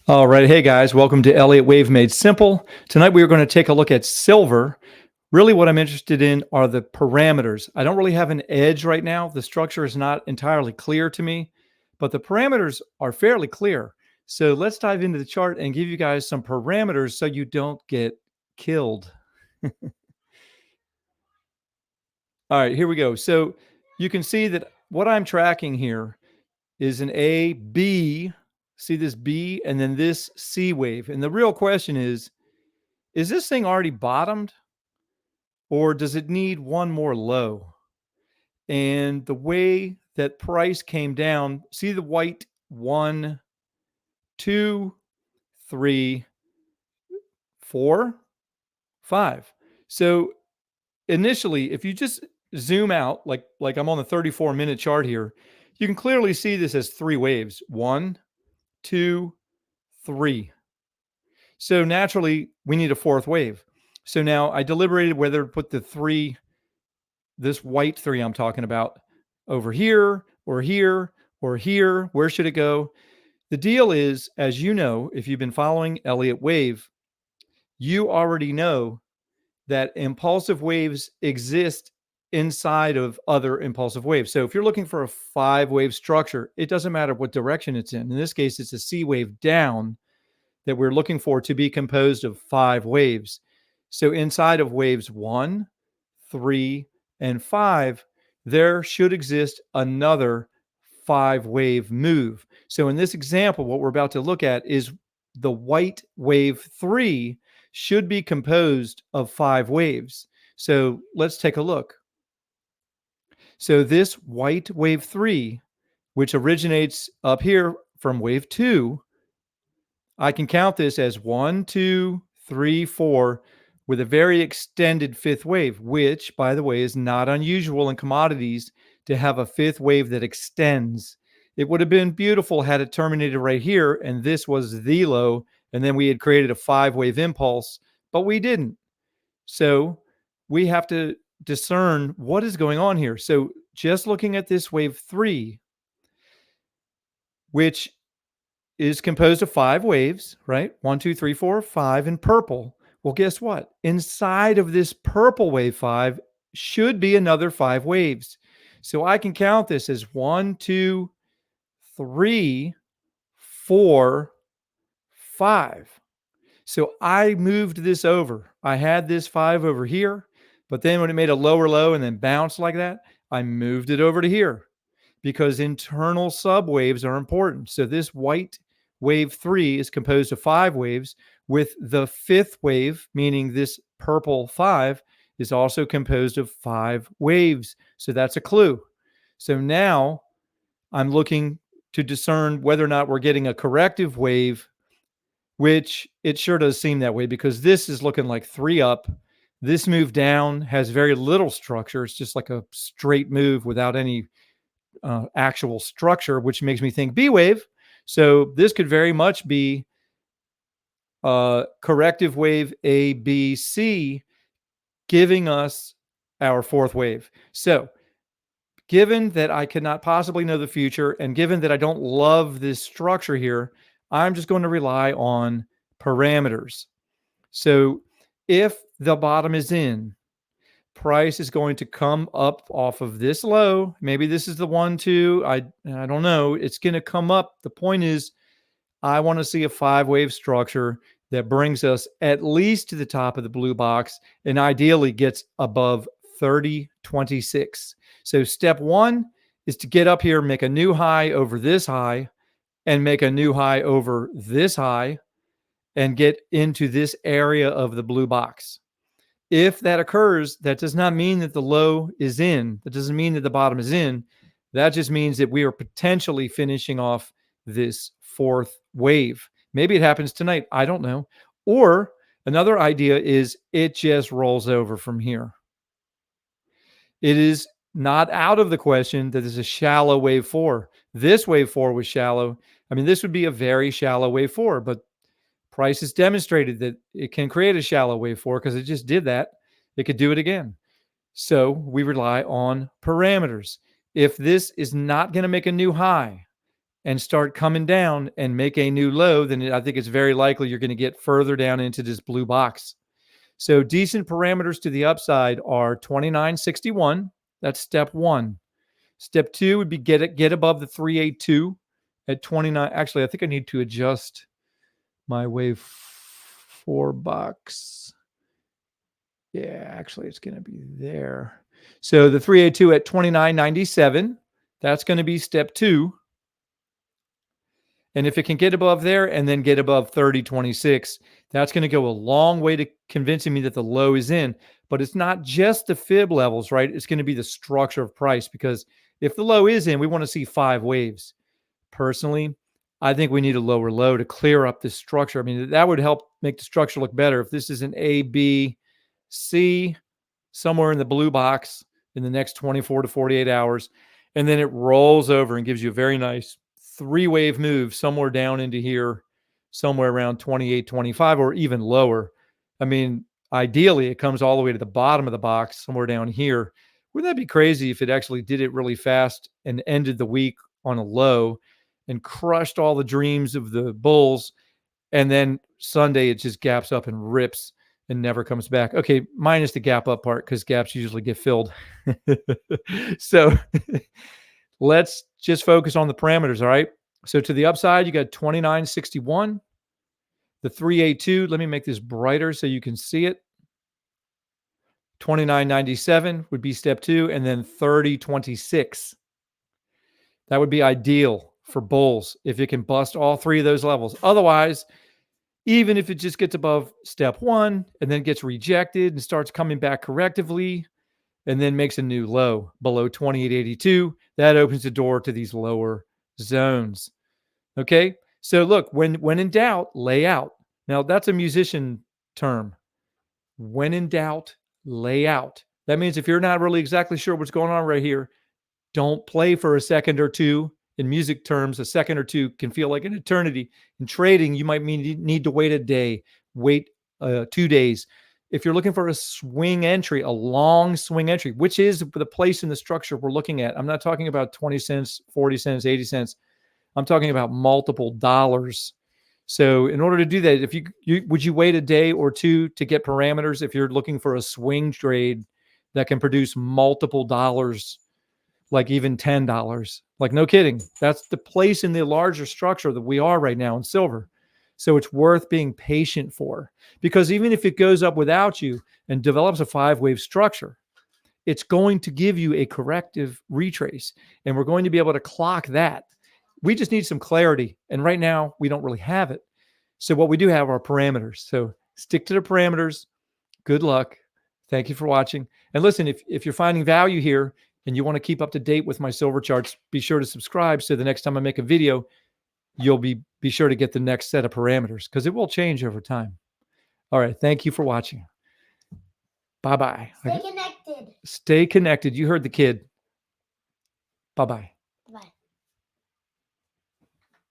All right. Hey, guys. Welcome to Elliott Wave Made Simple. Tonight, we are going to take a look at silver. Really, what I'm interested in are the parameters. I don't really have an edge right now. The structure is not entirely clear to me, but the parameters are fairly clear. So let's dive into the chart and give you guys some parameters so you don't get killed. All right, here we go. So you can see that what I'm tracking here is an A, B. See this B and then this C wave. And the real question is this thing already bottomed or does it need one more low? And the way that price came down, see the white 1, 2, 3, 4, 5. So initially, if you just zoom out, like I'm on the 34-minute chart here, you can clearly see this as three waves. 1, 2, 3. So naturally, we need a fourth wave. So now I deliberated whether to put the three, this white three I'm talking about, over here or here or here. Where should it go? The deal is, as you know, if you've been following Elliott Wave, you already know that impulsive waves exist inside of other impulsive waves. So if you're looking for a 5-wave structure, it doesn't matter what direction it's in. In this case, it's a C wave down that we're looking for to be composed of 5 waves. So inside of waves 1, 3, and 5, there should exist another 5-wave move. So in this example, what we're about to look at is the white wave 3 should be composed of 5 waves. So let's take a look. So this white wave 3, which originates up here from wave 2, I can count this as 1, 2, 3, 4, with a very extended fifth wave, which, by the way, is not unusual in commodities to have a fifth wave that extends. It would have been beautiful had it terminated right here, and this was the low, and then we had created a 5-wave impulse, but we didn't. So we have to discern what is going on here. So just looking at this wave 3, which is composed of 5 waves, right? 1, 2, 3, 4, 5 in purple. Well, guess what? Inside of this purple wave 5 should be another 5 waves. So I can count this as 1, 2, 3, 4, 5. So I moved this over. I had this 5 over here, but then when it made a lower low and then bounced like that, I moved it over to here because internal subwaves are important. So this white wave 3 is composed of 5 waves, with the fifth wave, meaning this purple 5, is also composed of 5 waves. So that's a clue. So now I'm looking to discern whether or not we're getting a corrective wave, which it sure does seem that way because this is looking like 3 up. This move down has very little structure. It's just like a straight move without any actual structure, which makes me think B wave. So this could very much be corrective wave A, B, C, giving us our fourth wave. So given that I cannot possibly know the future, and given that I don't love this structure here, I'm just going to rely on parameters. So if the bottom is in, price is going to come up off of this low. Maybe this is the 1, 2. I don't know. It's going to come up. The point is, I want to see a 5-wave structure that brings us at least to the top of the blue box and ideally gets above 30.26. So step 1 is to get up here, make a new high over this high, and make a new high over this high, and get into this area of the blue box. If that occurs, that does not mean that the low is in. That doesn't mean that the bottom is in. That just means that we are potentially finishing off this fourth wave. Maybe it happens tonight. I don't know. Or another idea is it just rolls over from here. It is not out of the question that there's a shallow wave 4. This wave 4 was shallow. I mean, this would be a very shallow wave 4, but price has demonstrated that it can create a shallow wave 4 because it just did that. It could do it again. So we rely on parameters. If this is not going to make a new high, and start coming down and make a new low, then I think it's very likely you're going to get further down into this blue box. So decent parameters to the upside are 29.61. That's step one. Step two would be get above the 382 at 29. Actually, I think I need to adjust my wave $4. Yeah, actually, it's going to be there. So the 382 at 29.97, that's going to be step two. And if it can get above there and then get above 30.26, that's going to go a long way to convincing me that the low is in. But it's not just the fib levels, right? It's going to be the structure of price, because if the low is in, we want to see 5 waves. Personally, I think we need a lower low to clear up this structure. I mean, that would help make the structure look better. If this is an A, B, C, somewhere in the blue box in the next 24 to 48 hours, and then it rolls over and gives you a very nice 3-wave move somewhere down into here, somewhere around 28.25 or even lower. I mean, ideally, it comes all the way to the bottom of the box, somewhere down here. Wouldn't that be crazy if it actually did it really fast and ended the week on a low and crushed all the dreams of the bulls, and then Sunday it just gaps up and rips and never comes back? Okay, minus the gap up part, because gaps usually get filled. So let's just focus on the parameters, all right? So to the upside, you got 29.61. The 382, let me make this brighter so you can see it. 29.97 would be step two, and then 30.26. That would be ideal for bulls if it can bust all 3 of those levels. Otherwise, even if it just gets above step one and then gets rejected and starts coming back correctively and then makes a new low below 28.82, that opens the door to these lower zones. Okay, so look, when in doubt, lay out. Now, that's a musician term. When in doubt, lay out. That means if you're not really exactly sure what's going on right here, don't play for a second or two. In music terms, a second or two can feel like an eternity. In trading, you might need to wait a day, wait 2 days. If you're looking for a swing entry, a long swing entry, which is the place in the structure we're looking at. I'm not talking about 20 cents, 40 cents, 80 cents. I'm talking about multiple dollars. So in order to do that, if you would you wait a day or two to get parameters if you're looking for a swing trade that can produce multiple dollars, like even $10? Like, no kidding. That's the place in the larger structure that we are right now in silver. So it's worth being patient for, because even if it goes up without you and develops a 5-wave structure, it's going to give you a corrective retrace, and we're going to be able to clock that. We just need some clarity, and right now we don't really have it. So what we do have are parameters. So stick to the parameters. Good luck. Thank you for watching. And listen, if you're finding value here and you want to keep up to date with my silver charts, be sure to subscribe so the next time I make a video, you'll be sure to get the next set of parameters, because it will change over time. All right. Thank you for watching. Bye-bye. Stay connected. Stay connected. You heard the kid. Bye-bye.